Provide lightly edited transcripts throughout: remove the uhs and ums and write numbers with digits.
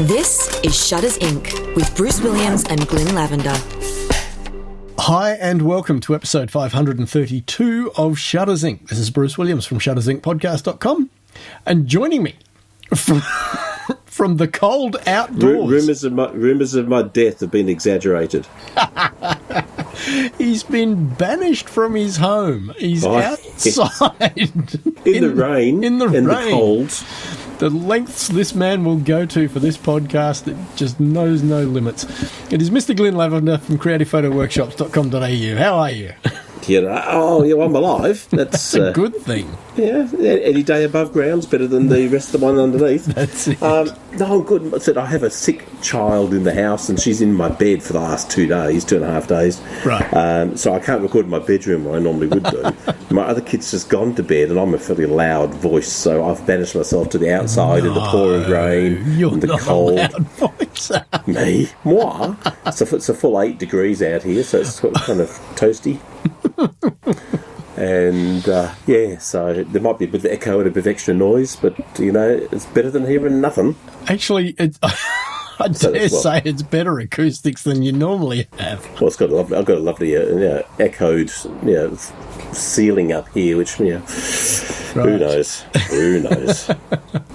This is Shutters Inc. with Bruce Williams and Glynn Lavender. Hi and welcome to episode 532 of Shutters Inc. This is Bruce Williams from shuttersincpodcast.com, and joining me from the cold outdoors. Rumours of my death have been exaggerated. He's been banished from his home. He's outside. In the rain. The cold. The lengths this man will go to for this podcast, it just knows no limits. It is Mr. Glynn Lavender from creativephotoworkshops.com.au. How are you? I'm alive. That's a good thing. Yeah, any day above ground's better than the rest of the one underneath. That's it. No, I'm good. I said I have a sick child in the house, and she's in my bed for the last 2.5 days. Right. So I can't record in my bedroom where I normally would do. My other kid's just gone to bed, and I'm a fairly loud voice, so I've banished myself to the outside in the pouring rain and the cold. You're not a loud voice. Me? Moi? It's a full 8 degrees out here, so it's kind of toasty. And so there might be a bit of echo and a bit of extra noise, but it's better than hearing nothing. Actually, I dare say it's better acoustics than you normally have. Well, I've got a lovely echoed ceiling up here, which Right. Who knows?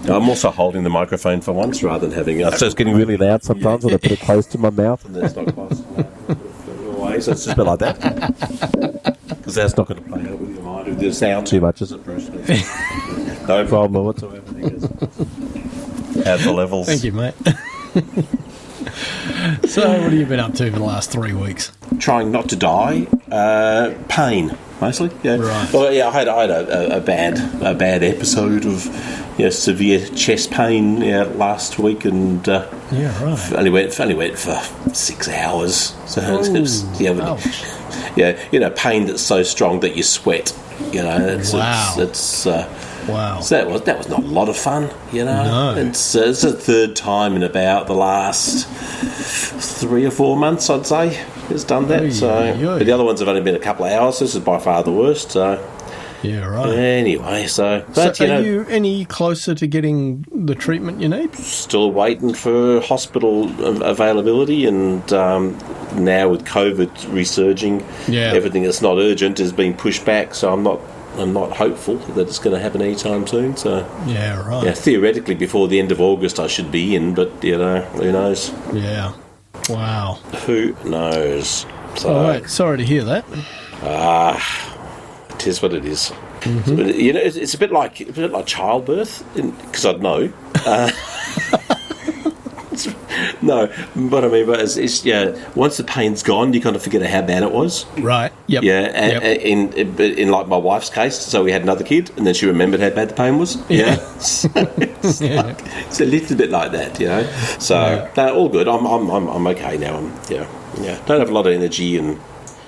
I'm also holding the microphone for once rather than having so it's getting really loud sometimes when I put it close to my mouth and then it's not close. So it's just a bit like that. Because that's not going to play out with your mind with the sound too much, is it, Bruce? No problem whatsoever. At the levels. Thank you, mate. So, what have you been up to for the last 3 weeks? Trying not to die. Pain, mostly. Yeah. Right. Well, yeah, I had a bad episode of severe chest pain last week, and right. only went for 6 hours. So it was pain that's so strong that you sweat. Wow. So that was not a lot of fun, No. It's the third time in about the last 3 or 4 months, I'd say, it's done that. But the other ones have only been a couple of hours. This is by far the worst. So yeah, right. Anyway, are you any closer to getting the treatment you need? Still waiting for hospital availability, and now with COVID resurging, everything that's not urgent is being pushed back. So I'm not hopeful that it's going to happen anytime soon. So yeah, right. Yeah, theoretically before the end of August I should be in, but who knows? Yeah. Wow. Who knows? So, all right. Sorry to hear that. It is what it is. Mm-hmm. It's a bit like childbirth, because I'd know. No, but I mean, it's once the pain's gone, you kind of forget how bad it was. Right. Yep. Yeah. In like my wife's case, so we had another kid, and then she remembered how bad the pain was. Yeah. So it's a little bit like that, So no, all good. I'm okay now. Don't have a lot of energy and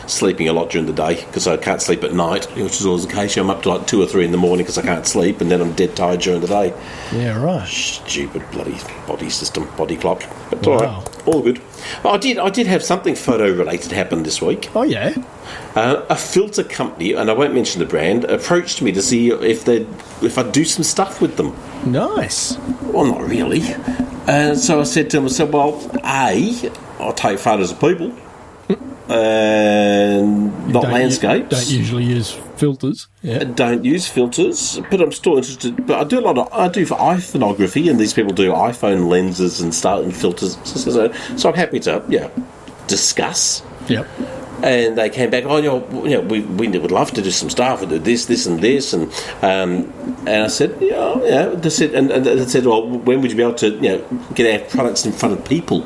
sleeping a lot during the day because I can't sleep at night, which is always the case. I'm up to like 2 or 3 in the morning because I can't sleep, and then I'm dead tired during the day. Yeah, right. Stupid bloody body clock. But it's all right, all good. I did have something photo related happen this week. Oh yeah. A filter company, and I won't mention the brand, approached me to see if I'd do some stuff with them. Nice. Well, not really. So I said to them, I'll take photos of people. Not landscapes. Don't usually use filters. Yeah. Don't use filters, but I'm still interested. But I do for iPhoneography, and these people do iPhone lenses and stuff and filters. So I'm happy to discuss. Yep. And they came back. We would love to do some stuff. We do this, and this, and I said, They said, and they said, well, when would you be able to get our products in front of people?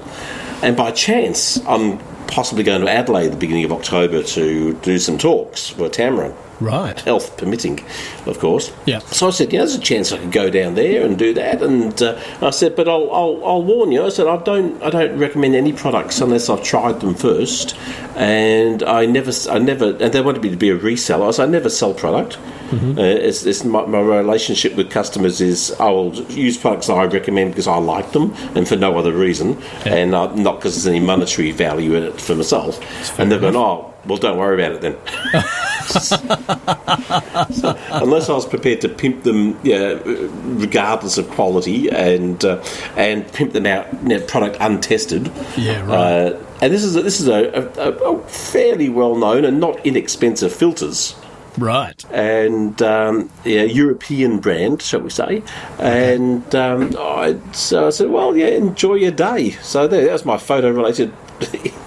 And by chance, I'm possibly going to Adelaide at the beginning of October to do some talks for Tamron. Right. Health permitting, of course. Yeah. So I said, there's a chance I could go down there and do that. And I said, but I'll warn you. I said, I don't recommend any products unless I've tried them first. And I never, and they wanted me to be a reseller. I said, I never sell product. Mm-hmm. It's my relationship with customers is I will use products I recommend because I like them and for no other reason, and not because there's any monetary value in it for myself. And they've gone, well, don't worry about it then. So, unless I was prepared to pimp them, regardless of quality, and pimp them out, product untested. Yeah, right. And this is a fairly well known and not inexpensive filters. Right. And European brand, shall we say. And so I said, well, yeah, enjoy your day. So that was my photo-related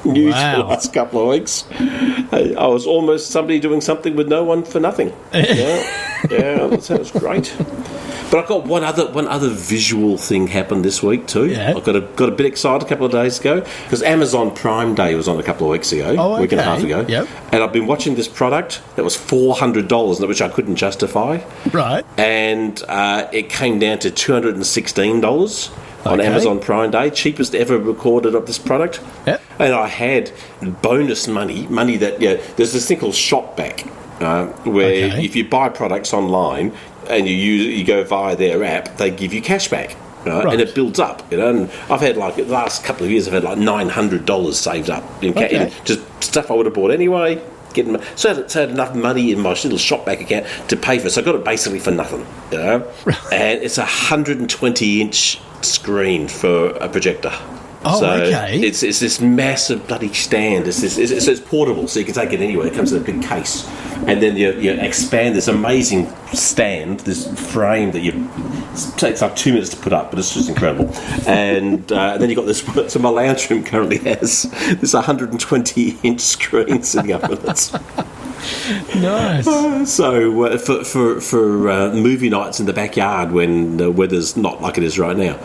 news for the last couple of weeks. I was almost somebody doing something with no one for nothing. That was great. But I've got one other visual thing happened this week too. Yeah. I got a bit excited a couple of days ago because Amazon Prime Day was on a couple of weeks ago, week and a half ago. Yep. And I've been watching this product that was $400, which I couldn't justify. Right. And it came down to $216 on Amazon Prime Day, cheapest ever recorded of this product. Yep. And I had bonus money that there's this thing called Shopback, where if you buy products online and you go via their app, they give you cash back. Right. And it builds up, and I've had the last couple of years, I've had $900 saved up in just stuff I would have bought anyway. So I had enough money in my little Shopback account to pay for it. So I got it basically for nothing, And it's a 120-inch screen for a projector. It's this massive bloody stand. It's portable, so you can take it anywhere. It comes in a big case, and then you expand this amazing stand, this frame that it takes like 2 minutes to put up, but it's just incredible. And then you've got this. So my lounge room currently has this 120-inch screen sitting up with it. Nice. So for movie nights in the backyard when the weather's not like it is right now,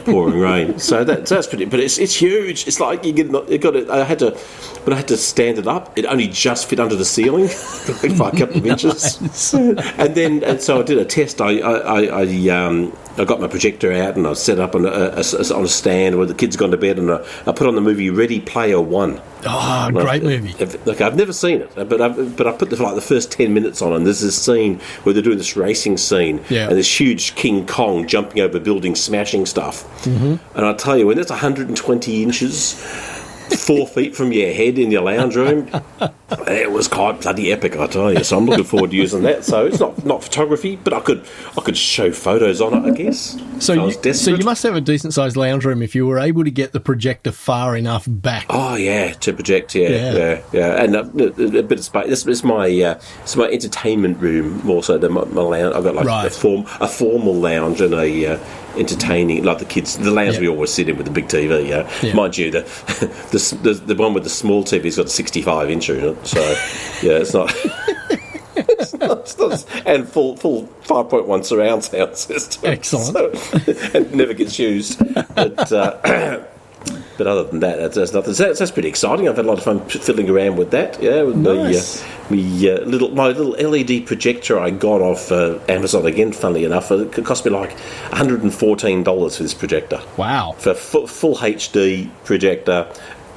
pouring rain. So that's pretty. But it's huge. It's like you got it. I had to stand it up. It only just fit under the ceiling, by a couple of inches. Nice. And so I did a test. I got my projector out and I set up on a stand where the kids gone to bed, and I put on the movie Ready Player One. Oh, great movie! Like I've never seen it, but I put the first 10 minutes on, and there's this scene where they're doing this racing scene, and this huge King Kong jumping over buildings, smashing stuff. Mm-hmm. And I tell you, when it's 120 inches, 4 feet from your head in your lounge room, it was quite bloody epic, I tell you. So I'm looking forward to using that. So it's not photography, but I could show photos on it, I guess. So you must have a decent sized lounge room if you were able to get the projector far enough back. Oh yeah, to project, yeah. And a bit of space. This is my entertainment room more so than my lounge. I've got a formal lounge and a entertaining, like the lounge we always sit in with the big TV. Mind you, the one with the small TV's got a 65-inch in it, so it's not. It's not, and full 5.1 surround sound system. Excellent. So, and never gets used. But other than that, that's nothing. So that's pretty exciting. I've had a lot of fun fiddling around with that. Yeah, with nice. my little LED projector I got off Amazon again. Funnily enough, it cost me like $114 for this projector. Wow! For full HD projector.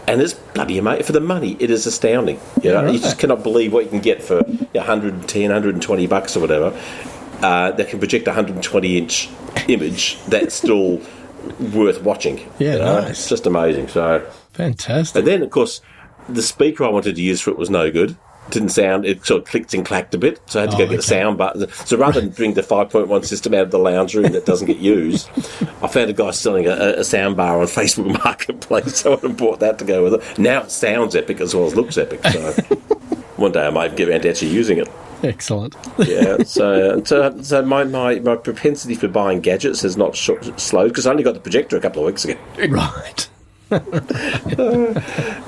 And it's bloody amazing. For the money, it is astounding. You just cannot believe what you can get for $110, $120 or whatever. That can project a 120-inch image that's still worth watching. Yeah, nice. It's just amazing. So fantastic. And then, of course, the speaker I wanted to use for it was no good. Didn't sound. It sort of clicked and clacked a bit, so I had to go get a sound button. So rather than bring the 5.1 system out of the lounge room that doesn't get used, I found a guy selling a sound bar on Facebook Marketplace, so I bought that to go with it. Now it sounds epic as well as looks epic. So one day I might get around to actually using it. Excellent. Yeah. So my propensity for buying gadgets has not slowed because I only got the projector a couple of weeks ago. Right.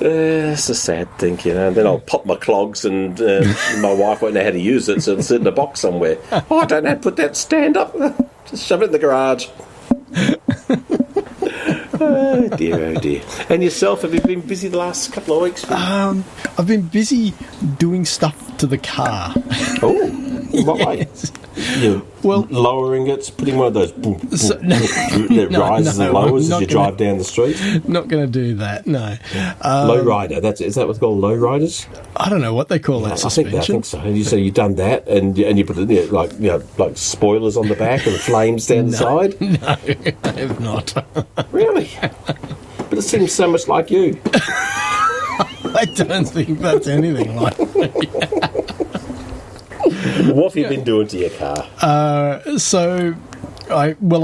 It's a sad thing, And then I'll pop my clogs, and my wife won't know how to use it, so it'll sit in a box somewhere. Oh, I don't know how to put that stand up. Just shove it in the garage. Oh dear. And yourself, have you been busy the last couple of weeks? I've been busy doing stuff to the car. Oh, what way? Well, lowering it, putting one of those that rises and lowers as you drive down the street. Not going to do that, no. Low rider, is that what's called low riders? I don't know what they call that suspension. I think so. So you've done that, and you put it like spoilers on the back and flames down the side. No, I have not. Really? But it seems so much like you. I don't think that's anything like me. What have you been doing to your car? I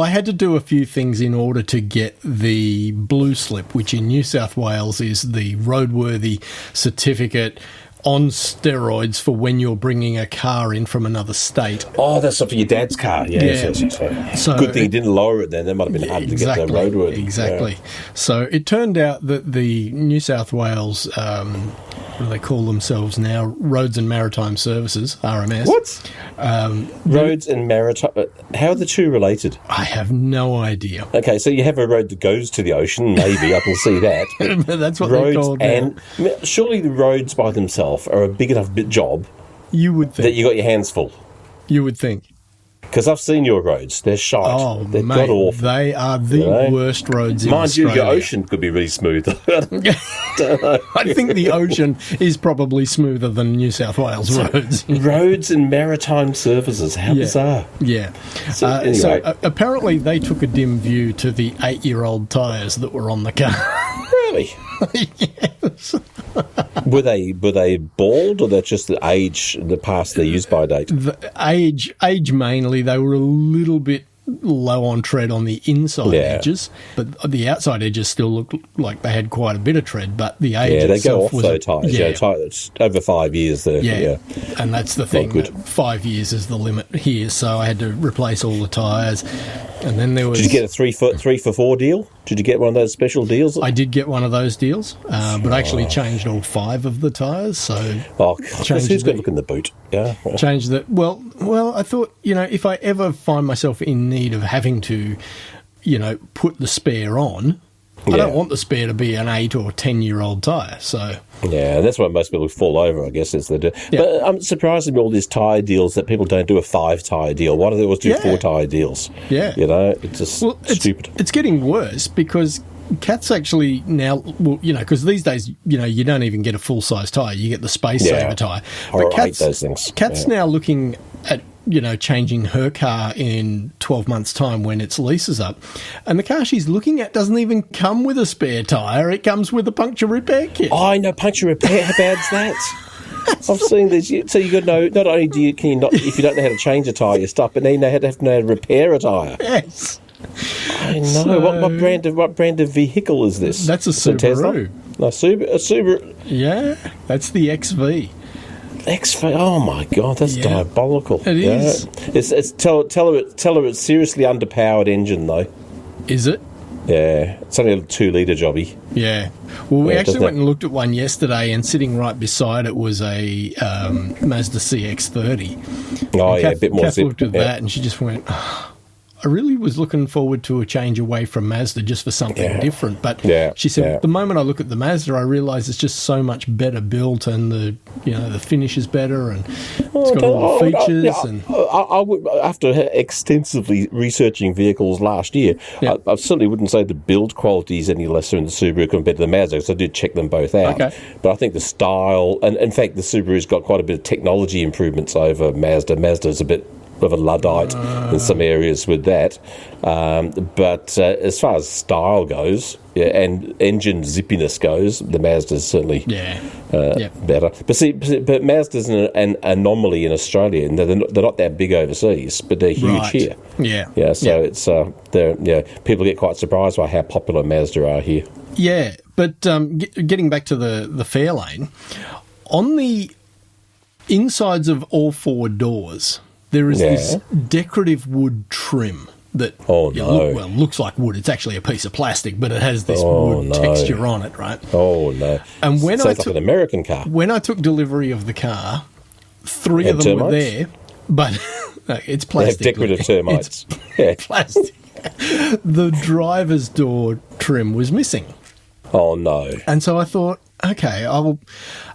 had to do a few things in order to get the blue slip, which in New South Wales is the roadworthy certificate on steroids for when you're bringing a car in from another state. Oh, that's for your dad's car. Yes. So, good thing he didn't lower it then. That might have been hard to get the roadworthy. Exactly. Yeah. So it turned out that the New South Wales, what do they call themselves now? Roads and Maritime Services, RMS. What? Roads and Maritime... How are the two related? I have no idea. Okay, so you have a road that goes to the ocean, maybe, I can see that. But that's what they're called now. Surely the roads by themselves are a big enough job you would think that you got your hands full. You would think. Because I've seen your roads. They're shite. Oh, they're mate, god-awful. They are the worst roads in Australia. Mind you, your ocean could be really smooth. I think the ocean is probably smoother than New South Wales roads. Roads and Maritime Services. How bizarre. Yeah. So apparently they took a dim view to the 8-year-old tyres that were on the car. Really? Yes. Were they bald, or that's just the age, the past their use-by date? The age mainly. They were a little bit low on tread on the inside edges, but the outside edges still looked like they had quite a bit of tread. But the age they itself go off was though tyres. Over 5 years. And that's the thing. That 5 years is the limit here, so I had to replace all the tyres. And then there was. Did you get a 3 for 4 deal? Did you get one of those special deals? I did get one of those deals, but I actually changed all 5 of the tyres. So, who's got to look in the boot? Yeah, changed the. Well, I thought if I ever find myself in need of having to, put the spare on, I don't want the spare to be an 8 or 10-year-old tyre. So that's why most people fall over, I guess, is they do. Yeah. But I'm surprised at all these tyre deals that people don't do a 5 tyre deal. Why do they always do 4 tyre deals? Yeah, it's just stupid. It's getting worse because Cat's actually now, because these days, you don't even get a full-size tyre. You get the space saver tyre. But I hate those things. Cat's now looking at changing her car in 12 months' time when its lease is up. And the car she's looking at doesn't even come with a spare tyre. It comes with a puncture repair kit. Oh, I know, puncture repair. How bad's that? I've seen this. So you got to know, not only can you not, if you don't know how to change a tyre, you stop, but then you have to know how to repair a tyre. Yes. I know. So, what brand of vehicle is this? That's a Subaru. No, a Subaru. Yeah, that's the XV. XV. Oh my God, that's diabolical. It is. It's tell her it's seriously underpowered engine though. Is it? Yeah, it's only a 2-litre jobby. Yeah. Well, we actually went and looked at one yesterday, and sitting right beside it was a Mazda CX-30. Oh, yeah, a bit more Kath looked at that, and she just went, I really was looking forward to a change away from Mazda just for something different. But she said, the moment I look at the Mazda, I realise it's just so much better built, and the finish is better, and it's got all the features. I would, after extensively researching vehicles last year, I certainly wouldn't say the build quality is any lesser in the Subaru compared to the Mazda, because I did check them both out. Okay. But I think the style, and in fact, the Subaru's got quite a bit of technology improvements over Mazda. Mazda's a bit of a Luddite in some areas with that. But as far as style goes and engine zippiness goes, the Mazda's certainly better. But Mazda's an anomaly in Australia, and they're not that big overseas, but they're huge here. It's people get quite surprised by how popular Mazda are here. Yeah, but getting back to the Fairlane, on the insides of all 4 doors, there is this decorative wood trim that looks like wood. It's actually a piece of plastic, but it has this wood texture on it, right? Oh, no. And when Sounds like an American car. When I took delivery of the car, 3 of them were there, but it's plastic. They have decorative termites. It's plastic. The driver's door trim was missing. Oh, no. And so I thought, okay, I'll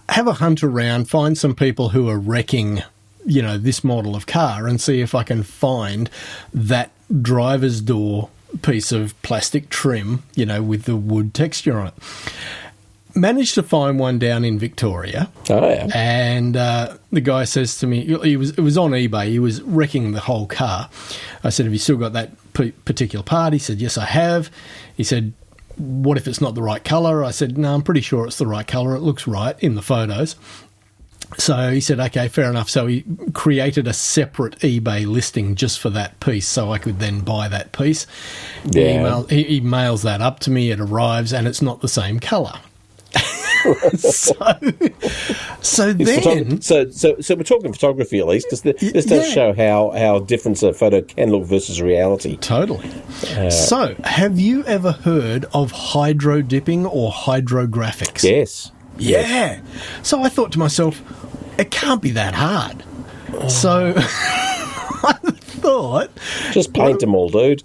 have a hunt around, find some people who are wrecking this model of car, and see if I can find that driver's door piece of plastic trim, with the wood texture on it. Managed to find one down in Victoria. Oh, yeah. And the guy says to me, it was on eBay, he was wrecking the whole car. I said, have you still got that particular part? He said, yes, I have. He said, what if it's not the right colour? I said, no, I'm pretty sure it's the right colour. It looks right in the photos. So he said, okay, fair enough. So he created a separate eBay listing just for that piece so I could then buy that piece. Yeah. He mails that up to me, it arrives, and it's not the same colour. So then... So we're talking photography at least, because this does show how different a photo can look versus reality. Totally. So, have you ever heard of hydro dipping or hydrographics? Yes. Yeah. So I thought to myself, it can't be that hard. So I thought... Just paint them all, dude.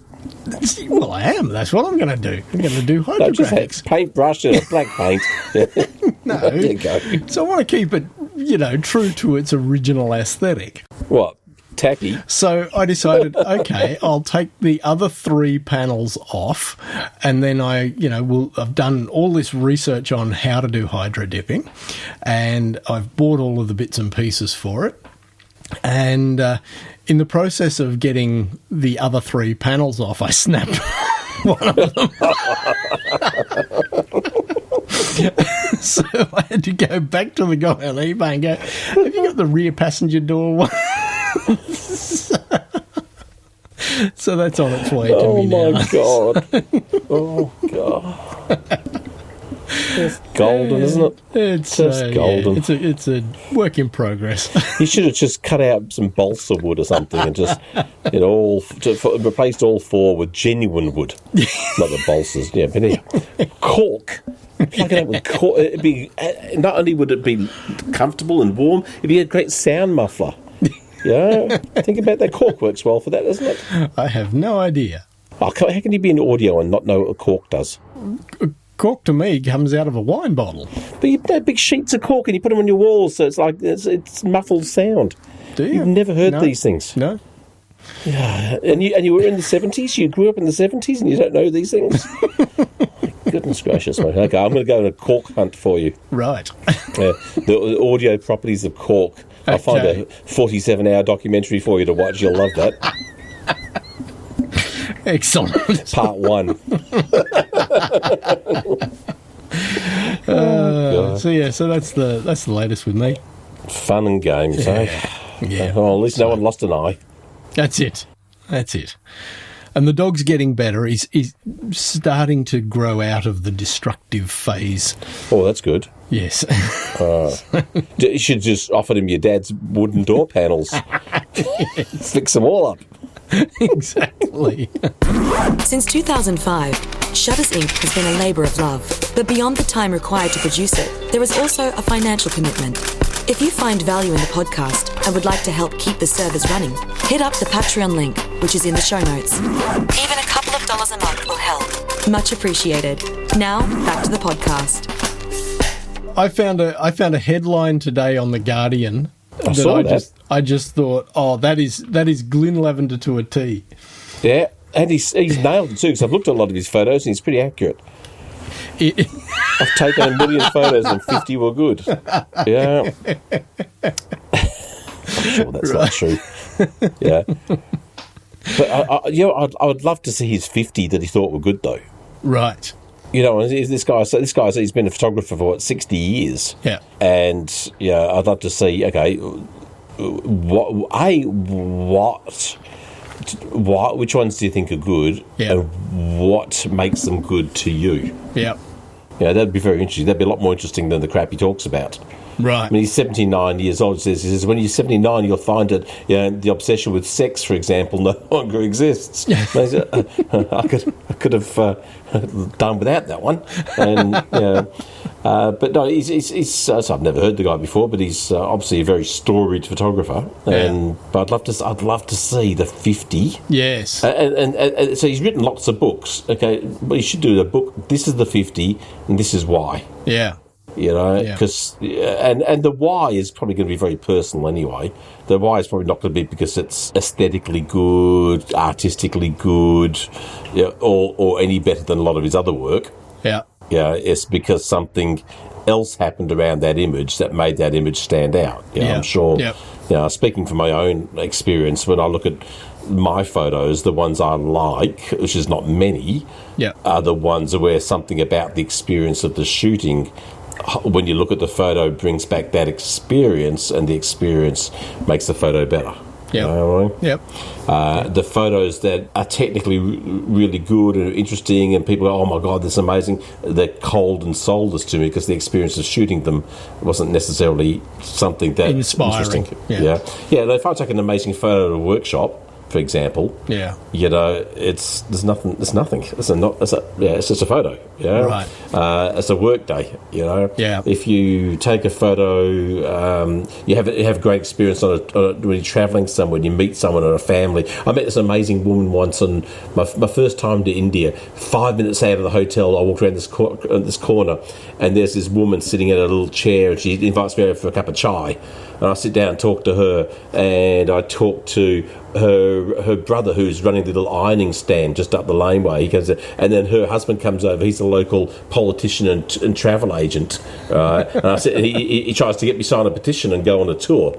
Well, I am. That's what I'm going to do. I'm going to do hydrographics. No, just paintbrush and a black paint. No. There you go. So I want to keep it, true to its original aesthetic. What? Tacky? So I decided, okay, I'll take the other 3 panels off, and then I've done all this research on how to do hydro dipping, and I've bought all of the bits and pieces for it. And in the process of getting the other 3 panels off, I snapped one of them. So I had to go back to the guy on eBay and go, have you got the rear passenger door one? So that's on its way to me now. Oh, God. It's golden, isn't it? It's just golden. Yeah, it's a work in progress. You should have just cut out some balsa wood or something and just replaced all 4 with genuine wood, not the balsas. Yeah, but anyway, cork. Plug it up with cork. It'd be, not only would it be comfortable and warm, it'd be a great sound muffler. Yeah, think about that. Cork works well for that, doesn't it? I have no idea. Oh, how can you be in audio and not know what a cork does? Cork to me comes out of a wine bottle. But you have big sheets of cork and you put them on your walls, so it's like it's muffled sound. Do you? You've never heard these things? No. Yeah, and you were in the 70s. You grew up in the 70s, and you don't know these things. Goodness gracious, mate. Okay, I'm going to go on a cork hunt for you. Right. The audio properties of cork. I'll find a 47-hour documentary for you to watch. You'll love that. Excellent. Part 1. So that's the latest with me. Fun and games, eh? Yeah. Well, at least no one lost an eye. That's it. And the dog's getting better. He's starting to grow out of the destructive phase. Oh, that's good. Yes. You should just offer him your dad's wooden door panels. Fix them all up. Exactly. Since 2005, Shutters Inc. has been a labour of love. But beyond the time required to produce it, there is also a financial commitment. If you find value in the podcast and would like to help keep the servers running, hit up the Patreon link, which is in the show notes. Even a couple of dollars a month will help. Much appreciated. Now, back to the podcast. I found a headline today on The Guardian I just thought, that is Glynn Lavender to a T. Yeah, and he's nailed it too, because I've looked at a lot of his photos and he's pretty accurate. I've taken 1 million photos and 50 were good. Yeah. I'm sure that's not true. Yeah. But I would love to see his 50 that he thought were good, though. Right. This guy, he's been a photographer for 60 years. Yeah. And I'd love to see, okay, which ones do you think are good? Yeah. And what makes them good to you? Yeah. That'd be very interesting. That'd be a lot more interesting than the crap he talks about. Right. I mean, he's 79 years old. He says when you're 79, you'll find that the obsession with sex, for example, no longer exists. I could have done without that one. And but no, he's I've never heard the guy before, but he's obviously a very storied photographer. Yeah. But I'd love to see the 50. Yes. And so he's written lots of books. Okay, but he should do a book. This is the 50, and this is why. Yeah. Because and the why is probably going to be very personal anyway. The why is probably not going to be because it's aesthetically good, artistically good, or any better than a lot of his other work. Yeah. It's because something else happened around that image that made that image stand out. I'm sure. Yeah. Speaking from my own experience, when I look at my photos, the ones I like, which is not many, are the ones where something about the experience of the shooting when you look at the photo, brings back that experience, and the experience makes the photo better. Yep. You know what I mean? Yep. The photos that are technically really good and interesting, and people go, "Oh my God, this is amazing," they're cold and soulless to me because the experience of shooting them wasn't necessarily something that inspiring. Interesting. Yeah. If I take an amazing photo at a workshop, for example, there's nothing. It's just a photo. Right. It's a work day. Yeah. If you take a photo, you have a great experience when you're travelling somewhere. And you meet someone or a family. I met this amazing woman once on my first time to India. 5 minutes out of the hotel, I walked around this corner, and there's this woman sitting in a little chair, and she invites me over for a cup of chai. And I sit down and talk to her, and I talk to her brother, who's running the little ironing stand just up the laneway. He comes in, and then her husband comes over. He's a local politician and travel agent. And I said, he tries to get me to sign a petition and go on a tour.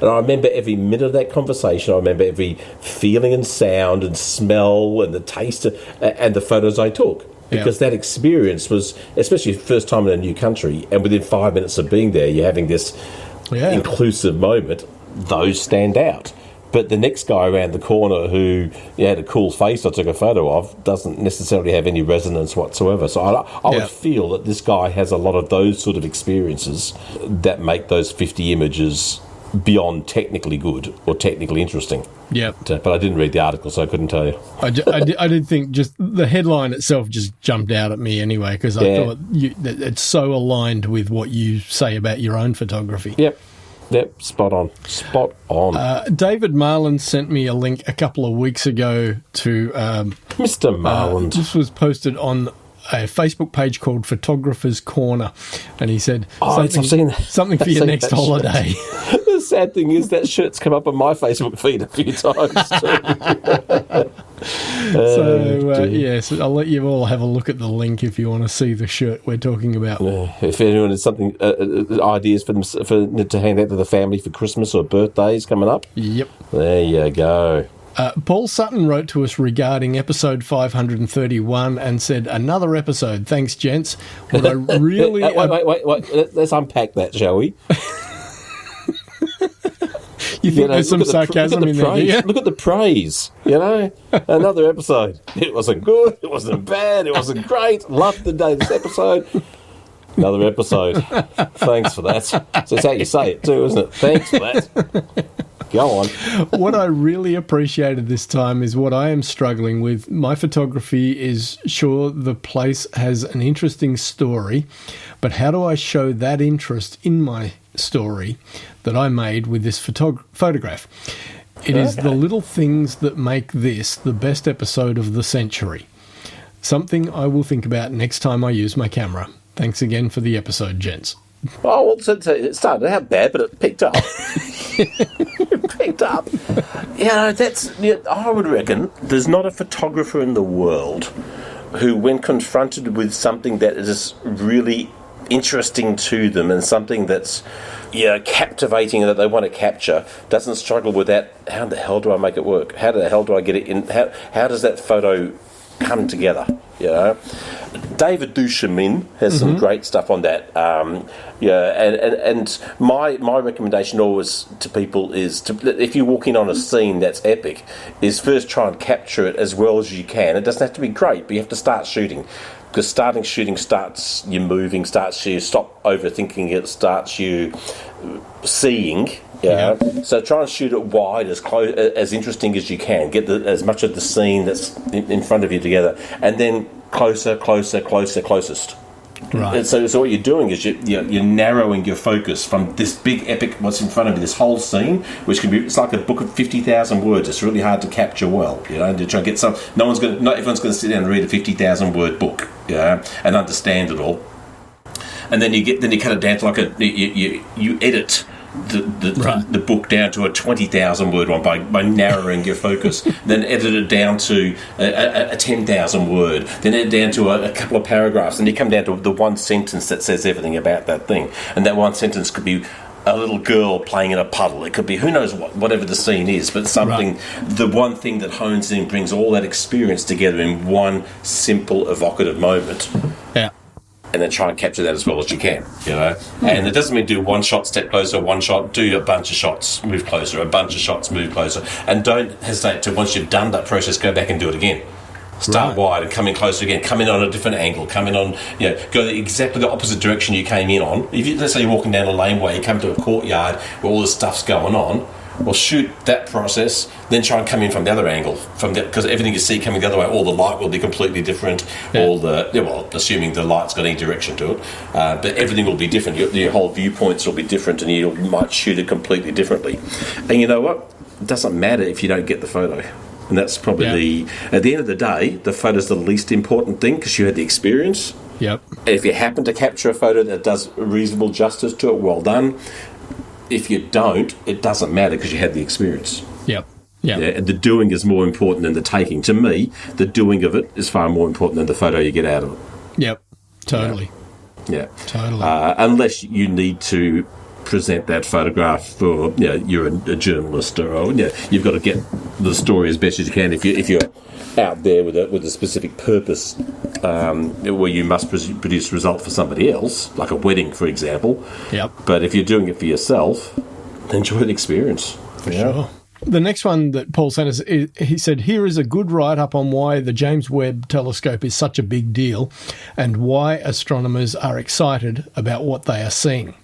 And I remember every minute of that conversation. I remember every feeling and sound and smell and the taste and the photos I took. Because that experience was, especially first time in a new country, and within 5 minutes of being there, you're having this inclusive moment. Those stand out. But the next guy around the corner who had a cool face I took a photo of doesn't necessarily have any resonance whatsoever. So I would feel that this guy has a lot of those sort of experiences that make those 50 images beyond technically good or technically interesting. Yep. But I didn't read the article, so I couldn't tell you. I did think just the headline itself just jumped out at me anyway, because I thought it's so aligned with what you say about your own photography. Yep, spot on. David Marland sent me a link a couple of weeks ago to... Mr. Marland. This was posted on a Facebook page called Photographer's Corner, and he said something for your next holiday. The sad thing is that shirt's come up on my Facebook feed a few times too. So I'll let you all have a look at the link if you want to see the shirt we're talking about. If anyone has something, ideas for them to hand out to the family for Christmas or birthdays coming up. Yep. There you go. Paul Sutton wrote to us regarding episode 531 and said, "Another episode. Thanks, gents. What I really..." Wait. Let's unpack that, shall we? You think there's some sarcasm in there? Yeah? Look at the praise, Another episode. It wasn't good, it wasn't bad, it wasn't great. Loved the day this episode. Another episode. Thanks for that. So that's how you say it too, isn't it? Thanks for that. Go on. What I really appreciated this time is what I am struggling with. My photography is sure the place has an interesting story, but how do I show that interest in my story that I made with this photograph? It is the little things that make this the best episode of the century. Something I will think about next time I use my camera. Thanks again for the episode, gents. Oh, well, it started out bad, but it picked up. It picked up. I would reckon there's not a photographer in the world who, when confronted with something that is really interesting to them and something that's captivating that they want to capture, doesn't struggle with that. How the hell do I make it work? How the hell do I get it in? How does that photo come together? David Duchemin has some great stuff on that. And my recommendation always to people is if you walk in on a scene that's epic, is first try and capture it as well as you can. It doesn't have to be great, but you have to start shooting. Because starting shooting starts you moving, starts you stop overthinking it, starts you seeing. So try and shoot it wide, as close, as interesting as you can. Get as much of the scene that's in front of you together, and then closest. Right. So what you're doing is you're narrowing your focus from this big epic what's in front of you, this whole scene, which can be, it's like a book of 50,000 words. It's really hard to capture well. To try and get some. Not everyone's going to sit down and read a 50,000 word book. And understand it all. And then you cut it down to like you edit the book down to a 20,000 word one by narrowing your focus. Then edit it down to a 10,000 word. Then edit it down to a couple of paragraphs. And you come down to the one sentence that says everything about that thing. And that one sentence could be a little girl playing in a puddle. It could be who knows whatever the scene is, but something. The one thing that hones in, brings all that experience together in one simple, evocative moment. Yeah. and then try and capture that as well as you can, you know. And it doesn't mean do one shot, step closer, one shot, do a bunch of shots, move closer, a bunch of shots, move closer. And don't hesitate to, once you've done that process, go back and do it again. Start wide and come in closer again, come in on a different angle, come in on, you know, go exactly the opposite direction you came in on. If you, let's say you're walking down a laneway, you come to a courtyard where all this stuff's going on, well, shoot that process, then try and come in from the other angle, because everything you see coming the other way, all the light will be completely different, assuming the light's got any direction to it, but everything will be different. Your whole viewpoints will be different, and you might shoot it completely differently. And you know what? It doesn't matter if you don't get the photo. And that's probably at the end of the day, the photo's the least important thing because you had the experience. Yep. And if you happen to capture a photo that does reasonable justice to it, well done. If you don't, it doesn't matter because you had the experience. Yep. Yeah. And the doing is more important than the taking. To me, the doing of it is far more important than the photo you get out of it. Yep. Totally. Yeah. Totally. Unless you need to present that photograph for, you know, you're a journalist, or you've got to get the story as best as you can. If you're out there with a specific purpose, where you must produce a result for somebody else, like a wedding, for example. Yep. But if you're doing it for yourself, enjoy the experience. For sure. The next one that Paul sent us, he said, here is a good write-up on why the James Webb Telescope is such a big deal and why astronomers are excited about what they are seeing.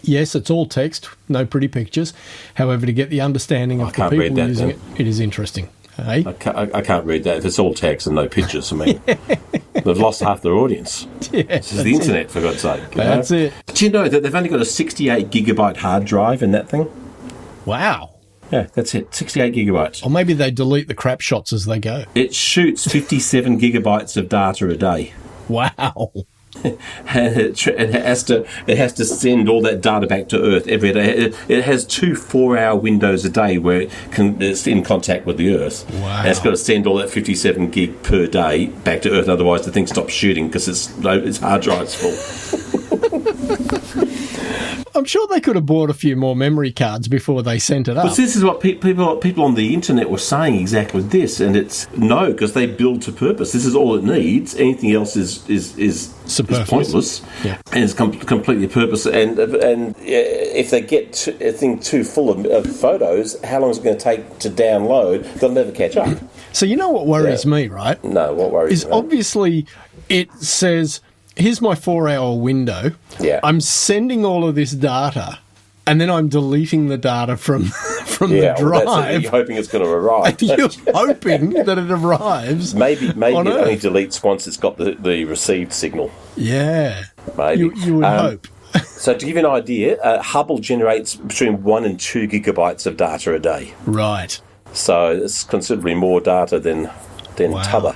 Yes, it's all text, no pretty pictures. However, to get the understanding of the people using it, it is interesting. Hey? I can't read that. If it's all text and no pictures, I mean, they've lost half their audience. Yeah, this is the internet, for God's sake. That's it. Do you know that they've only got a 68 gigabyte hard drive in that thing? Wow. Yeah, that's it. 68 gigabytes. Or maybe they delete the crap shots as they go. It shoots 57 gigabytes of data a day. Wow. And it has to send all that data back to Earth every day. It has 2 4-hour windows a day where it's in contact with the Earth. Wow. And it's got to send all that 57 gig per day back to Earth, otherwise the thing stops shooting because its hard drive's full. I'm sure they could have bought a few more memory cards before they sent it up. But this is what people on the internet were saying, exactly this, and it's no, because they build to purpose. This is all it needs. Anything else is pointless, and it's completely purpose. And if they get a thing too full of photos, how long is it going to take to download? They'll never catch up. So you know what worries me, right? No, what worries me? Obviously it says, here's my 4-hour window. Yeah. I'm sending all of this data, and then I'm deleting the data from the drive. Well, you're hoping it's going to arrive. You're hoping that it arrives. Maybe it only Earth. deletes once it's got the received signal. Yeah. Maybe. You would hope. So to give you an idea, Hubble generates between 1 and 2 gigabytes of data a day. Right. So it's considerably more data than T'other.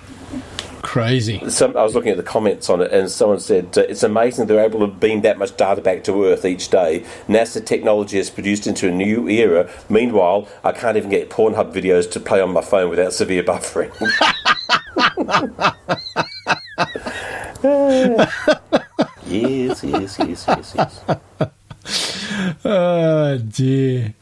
Crazy. I was looking at the comments on it, and someone said, it's amazing they're able to beam that much data back to Earth each day. NASA technology has produced into a new era. Meanwhile, I can't even get Pornhub videos to play on my phone without severe buffering. Yes. Oh, dear.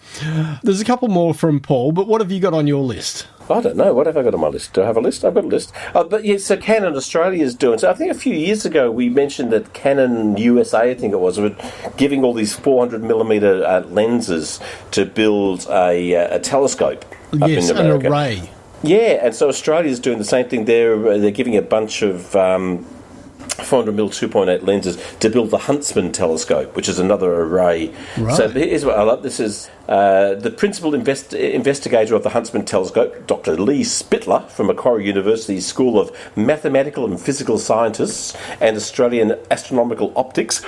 There's a couple more from Paul, but what have you got on your list? I don't know. What have I got on my list? Do I have a list? I've got a list. But yes, so Canon Australia is doing. So I think a few years ago we mentioned that Canon USA, I think it was, were giving all these 400mm lenses to build a telescope up in America. An array. Yeah, and so Australia's doing the same thing. They're giving a bunch of 400mm 2.8 lenses to build the Huntsman telescope, which is another array. Right. So here's what I love. This is the principal investigator of the Huntsman telescope, Dr. Lee Spittler from Macquarie University's School of Mathematical and Physical Scientists and Australian Astronomical Optics.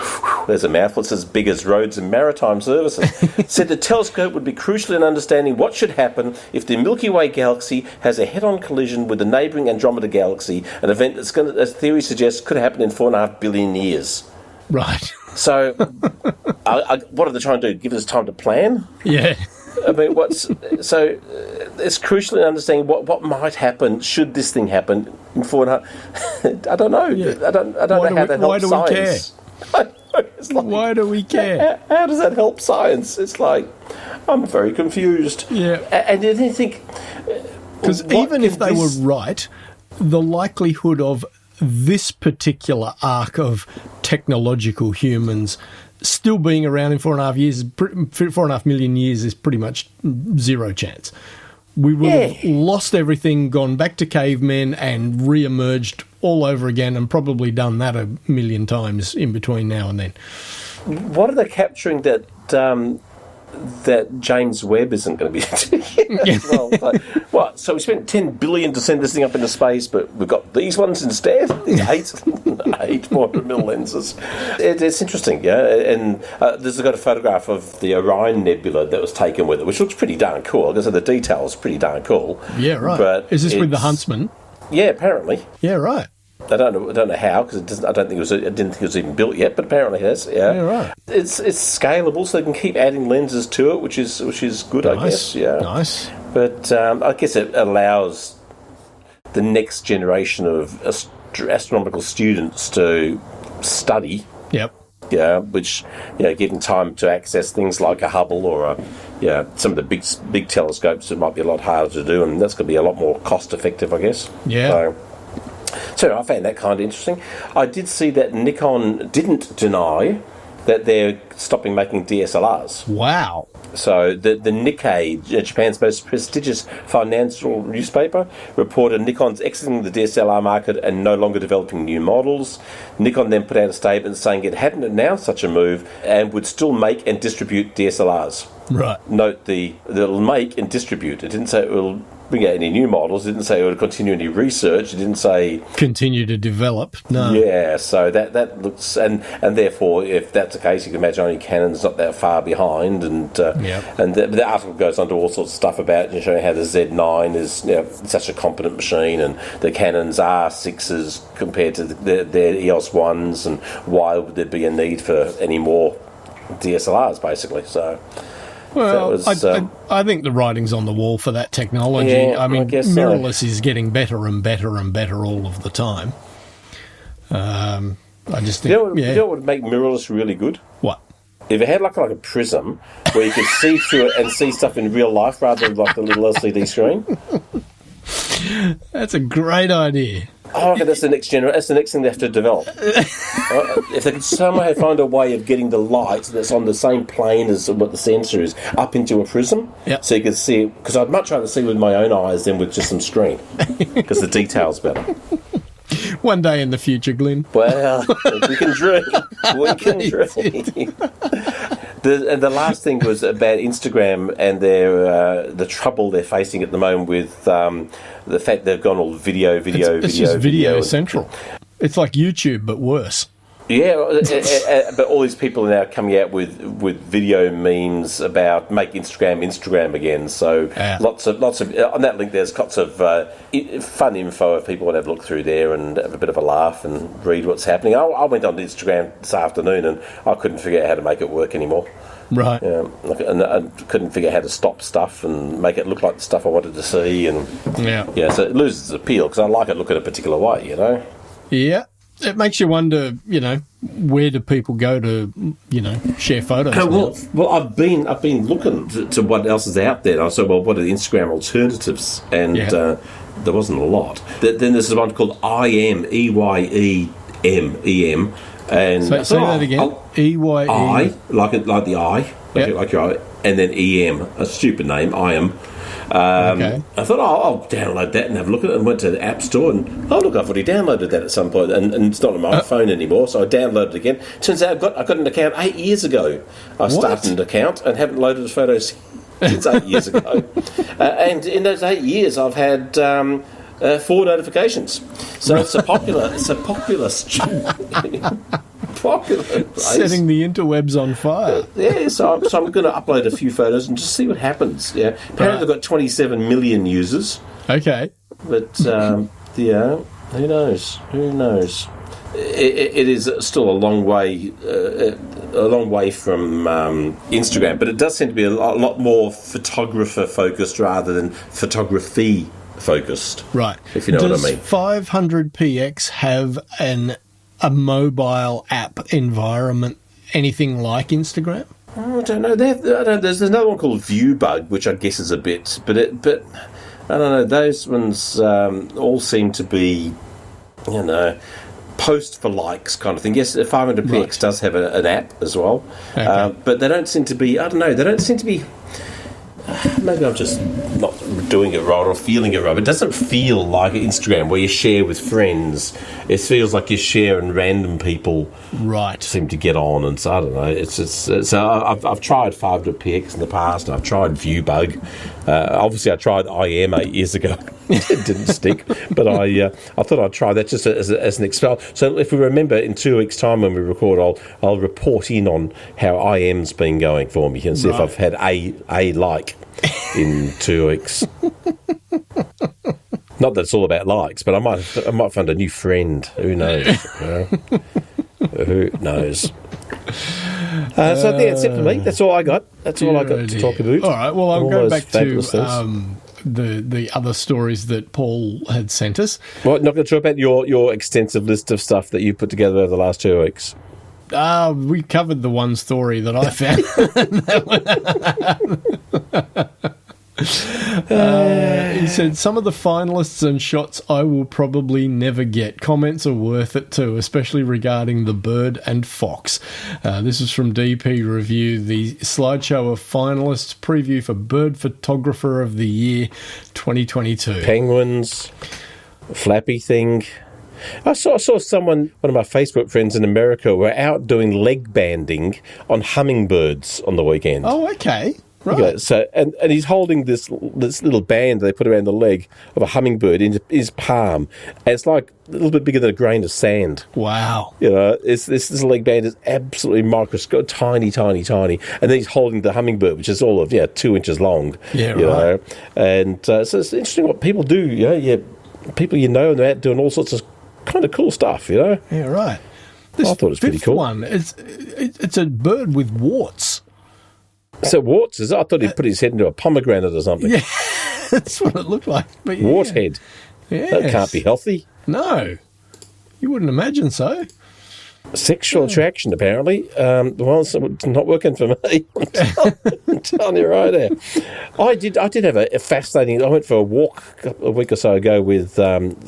There's a mouthful. It's as big as roads and maritime services. Said the telescope would be crucial in understanding what should happen if the Milky Way galaxy has a head-on collision with the neighbouring Andromeda galaxy, an event that's going to, as theory suggests, could happen in 4.5 billion years. Right. So, what are they trying to do? Give us time to plan? Yeah. I mean, it's crucial in understanding what might happen should this thing happen in 4.5. I don't know. Yeah. I don't know how that helps science. Why do we care? How does that help science? It's like, I'm very confused. Yeah. And then you think, because even if they were right, the likelihood of this particular arc of technological humans still being around in 4.5 years, 4.5 million years is pretty much zero chance. We will have lost everything, gone back to cavemen and re-emerged all over again, and probably done that a million times in between now and then. What are they capturing that James Webb isn't going to be as well? Like, what? So we spent $10 billion to send this thing up into space, but we've got these ones instead? These 800 mil lenses. It's interesting, yeah. And there's got a photograph of the Orion Nebula that was taken with it, which looks pretty darn cool. I guess the details pretty darn cool. Yeah, right. But is this with the Huntsman? Yeah, apparently. Yeah, right. I don't know how, because I didn't think it was even built yet, but apparently it has. Yeah, right. It's scalable, so they can keep adding lenses to it, which is good, nice. I guess. Yeah, nice. But I guess it allows the next generation of astronomical students to study. Yep. Yeah, which giving time to access things like a Hubble or some of the big telescopes, it might be a lot harder to do, and that's going to be a lot more cost effective, I guess. Yeah. So I found that kind of interesting. I did see that Nikon didn't deny that they're stopping making DSLRs. Wow. So the Nikkei, Japan's most prestigious financial newspaper, reported Nikon's exiting the DSLR market and no longer developing new models. Nikon then put out a statement saying it hadn't announced such a move and would still make and distribute DSLRs. Right. Note they'll make and distribute. It didn't say it will bring out any new models. It didn't say it would continue any research. It didn't say continue to develop. No. Yeah, so that looks and therefore, if that's the case, you can imagine only Canon's not that far behind. And the article goes on to all sorts of stuff about showing how the Z9 is such a competent machine, and the Canon's R6s compared to their EOS ones, and why would there be a need for any more DSLRs, basically. So. Well, I think the writing's on the wall for that technology. Yeah, I mean, I guess mirrorless is getting better and better and better all of the time. I just think... You know what would make mirrorless really good? What? If it had like a prism where you could see through it and see stuff in real life rather than like the little LCD screen. That's a great idea. Oh, okay, that's the next generation. That's the next thing they have to develop. If they could somehow find a way of getting the light that's on the same plane as what the sensor is up into a prism, so you can see it. Because I'd much rather see with my own eyes than with just some screen, because the detail's better. One day in the future, Glynn. Well, we can dream. We can dream. The last thing was about Instagram and the trouble they're facing at the moment with the fact they've gone all video. It's just video central. It's like YouTube, but worse. Yeah, but all these people are now coming out with video memes about make Instagram again. So lots of on that link. There's lots of fun info if people want to have a look through there and have a bit of a laugh and read what's happening. I went on Instagram this afternoon and I couldn't figure out how to make it work anymore. Right. And I couldn't figure out how to stop stuff and make it look like the stuff I wanted to see. And so it loses its appeal because I like it looking a particular way. Yeah. It makes you wonder, where do people go to, share photos? Well, I've been looking to what else is out there. I said, well, what are the Instagram alternatives? And there wasn't a lot. Then there's one called IM, EYEM. And say that again. EYE. I, like the eye, like your eye, and then EM, a stupid name, IM. Okay. I thought, I'll download that and have a look at it, and went to the App Store and, I've already downloaded that at some point, and it's not on my phone anymore, so I downloaded it again. Turns out I got an account 8 years ago. I started an account and haven't loaded photos since 8 years ago. And in those 8 years, I've had 4 notifications. So it's a popular popular place. Setting the interwebs on fire. So I'm going to upload a few photos and just see what happens. Yeah, apparently they've got 27 million users. Okay, but who knows? It is still a long way from Instagram, but it does seem to be a lot more photographer focused rather than photography focused. Right. If you know what I mean. Does 500px have a mobile app environment, anything like Instagram? I don't know. There's another one called Viewbug, which I guess is a bit, but I don't know. Those ones all seem to be post for likes kind of thing. Yes, 500px does have an app as well, but they don't seem to be. I don't know. They don't seem to be. Maybe I'm just not doing it right or feeling it right. It doesn't feel like Instagram where you share with friends. It feels like you share and random people seem to get on. And so I don't know. So I've tried 500px in the past, and I've tried Viewbug. Obviously, I tried IM 8 years ago. It didn't stick, but I thought I'd try that just as an expel. So if we remember in 2 weeks' time when we record, I'll report in on how IM's been going for me and see if I've had a like in 2 weeks. Not that it's all about likes, but I might find a new friend. Who knows? Who knows? So I think that's it for me. That's all I got. That's all I got to talk about. All right. Well, I'll go back to the other stories that Paul had sent us. Well, not going to talk about your extensive list of stuff that you put together over the last 2 weeks. We covered the one story that I found. He said, some of the finalists and shots I will probably never get. Comments are worth it too, especially regarding the bird and fox. This is from DP Review, the slideshow of finalists, preview for Bird Photographer of the Year 2022. Penguins, flappy thing. I saw one of my Facebook friends in America were out doing leg banding on hummingbirds on the weekend. Oh, okay. Right. So and he's holding this little band they put around the leg of a hummingbird in his palm, and it's like a little bit bigger than a grain of sand. Wow. This leg band is absolutely microscopic, tiny, tiny, tiny, and then he's holding the hummingbird, which is all of 2 inches long. Yeah, right. And so it's interesting what people do. People and they're out doing all sorts of kind of cool stuff. Yeah, right. I thought it was pretty cool. One, it's a bird with warts. So warts is? I thought he'd put his head into a pomegranate or something. Yeah, that's what it looked like. But Wart head. Yes. That can't be healthy. No, you wouldn't imagine so. Sexual attraction, apparently. Well, it's not working for me. I'm telling you right there. I did have a fascinating. I went for a walk a week or so ago with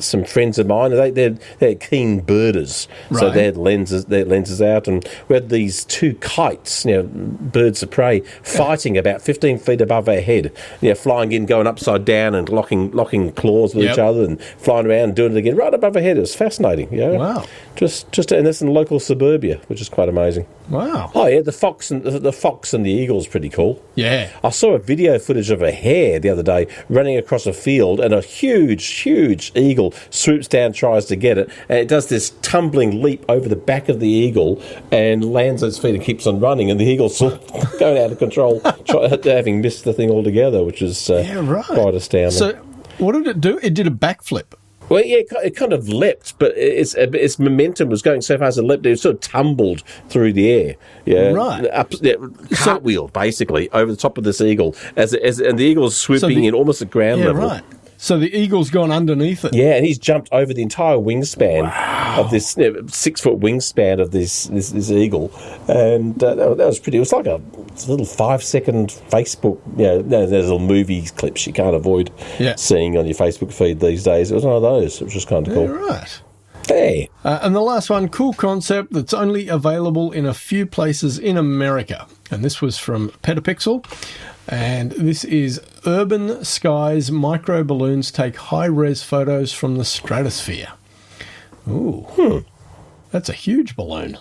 some friends of mine. They're keen birders, so they had lenses out, and we had these 2 kites, birds of prey, fighting about 15 feet above our head. Flying in, going upside down, and locking claws with each other, and flying around and doing it again right above our head. It was fascinating. Wow. And that's in local suburbia, which is quite amazing. Wow. Oh yeah, the fox and the eagle is pretty cool. Yeah. I saw a video footage of a hare the other day running across a field, and a huge eagle swoops down, tries to get it, and it does this tumbling leap over the back of the eagle and lands on its feet and keeps on running, and the eagle's sort of going out of control, having missed the thing altogether, which is quite astounding. So what did it do? It did a backflip. Well, yeah, it kind of leapt, but its momentum was going so fast it leapt, it sort of tumbled through the air. Yeah, right. Cartwheeled, basically, over the top of this eagle, and the eagle's swooping in almost at ground level. Right. So the eagle's gone underneath it. Yeah, and he's jumped over the entire wingspan of this 6-foot wingspan of this eagle, and that was pretty. It was like a little 5-second Facebook. There's little movie clips you can't avoid seeing on your Facebook feed these days. It was one of those, which was kind of cool. Right. Hey. And the last one, cool concept that's only available in a few places in America, and this was from Petapixel. And this is Urban Skies micro-balloons take high-res photos from the stratosphere. Ooh. That's a huge balloon.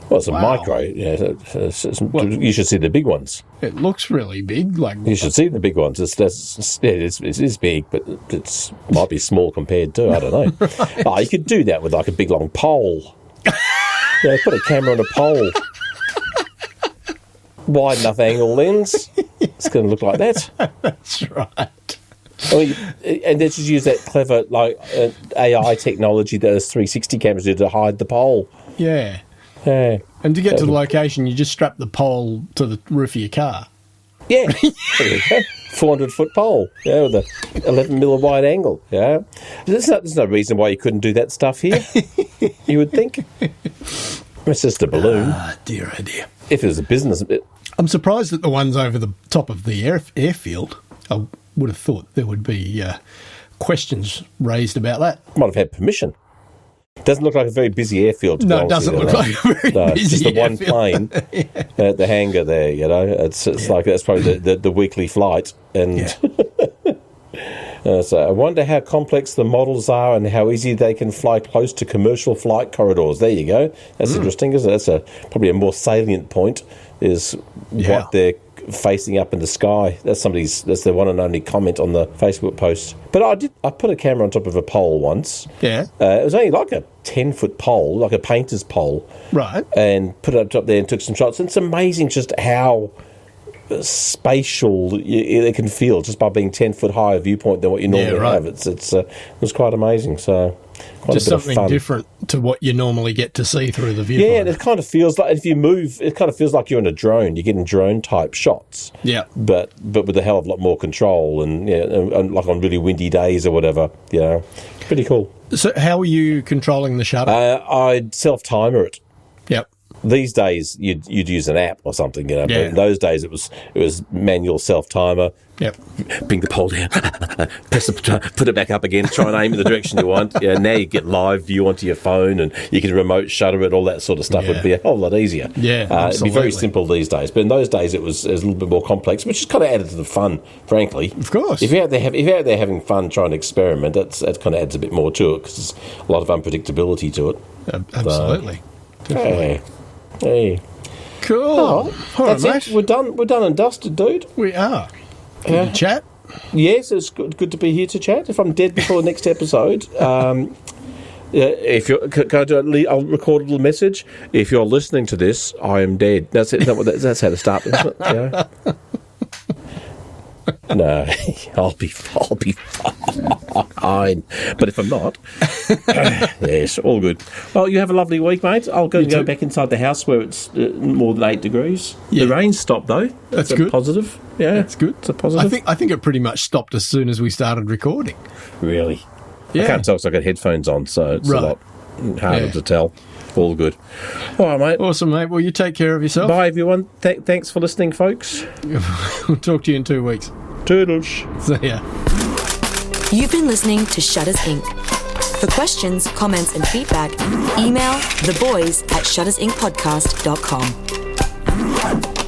Well, it's a micro. Yeah, you should see the big ones. It looks really big. You should see the big ones. It is big, but it might be small compared to, I don't know. Right. You could do that with like a big long pole. Put a camera on a pole. Wide enough angle lens. It's going to look like that. That's right. And they just use that clever AI technology that those 360 cameras do to hide the pole. Yeah. And to get to the location, you just strap the pole to the roof of your car. Yeah. 400-foot pole. With a 11 mil wide angle. Yeah. There's no reason why you couldn't do that stuff here. You would think. It's just a balloon. Ah, dear idea. If it was a business. I'm surprised at the ones over the top of the airfield. I would have thought there would be questions raised about that. Might have had permission. Doesn't look like a very busy airfield. No, it doesn't look like a very busy just the one airfield. plane at the hangar there, you know. It's like that's probably the weekly flight. And so I wonder how complex the models are and how easy they can fly close to commercial flight corridors. There you go. That's interesting, isn't it? That's probably a more salient point is what they're facing up in the sky. That's the one and only comment on the Facebook post. But I put a camera on top of a pole once. Yeah. It was only like a 10-foot pole, like a painter's pole. Right. And put it up there and took some shots. And it's amazing just how spatial it can feel just by being 10-foot higher viewpoint than what you normally have. It was quite amazing. So just something different to what you normally get to see through the viewfinder. Yeah, and it kind of feels like if you move, it kind of feels like you're in a drone. You're getting drone type shots. Yeah, but with a hell of a lot more control and and like on really windy days or whatever. Yeah, pretty cool. So how are you controlling the shutter? I'd self-timer it. Yep. These days, you'd use an app or something, But in those days, it was manual self-timer. Yep. Bring the pole down, put it back up again, try and aim in the direction you want. Now you get live view onto your phone and you can remote shutter it, all that sort of stuff would be a whole lot easier. Yeah, it'd be very simple these days. But in those days, it was a little bit more complex, which is kind of added to the fun, frankly. Of course. If you're out there having fun trying to experiment, that kind of adds a bit more to it because there's a lot of unpredictability to it. Absolutely. Hey. Cool. Oh, that's it. We're done and dusted, dude. We are. Good to chat. Yes, it's good to be here to chat. If I'm dead before the next episode, if you're, I'll record a little message. If you're listening to this, I am dead. That's it. That's how to start, isn't it? Yeah. No, I'll be fine. But if I'm not, yes, all good. Well, you have a lovely week, mate. I'll go back inside the house where it's more than 8 degrees. Yeah. The rain stopped though. That's good. Positive. Yeah, that's good. It's a positive. I think it pretty much stopped as soon as we started recording. Really? Yeah. I can't tell because I've got headphones on, so it's a lot harder to tell. All good. All right, mate. Awesome, mate. Well, you take care of yourself. Bye, everyone. Thanks for listening, folks. We'll talk to you in 2 weeks. Toodles. See ya. You've been listening to Shutters Inc. For questions, comments, and feedback, email theboys@shuttersincpodcast.com.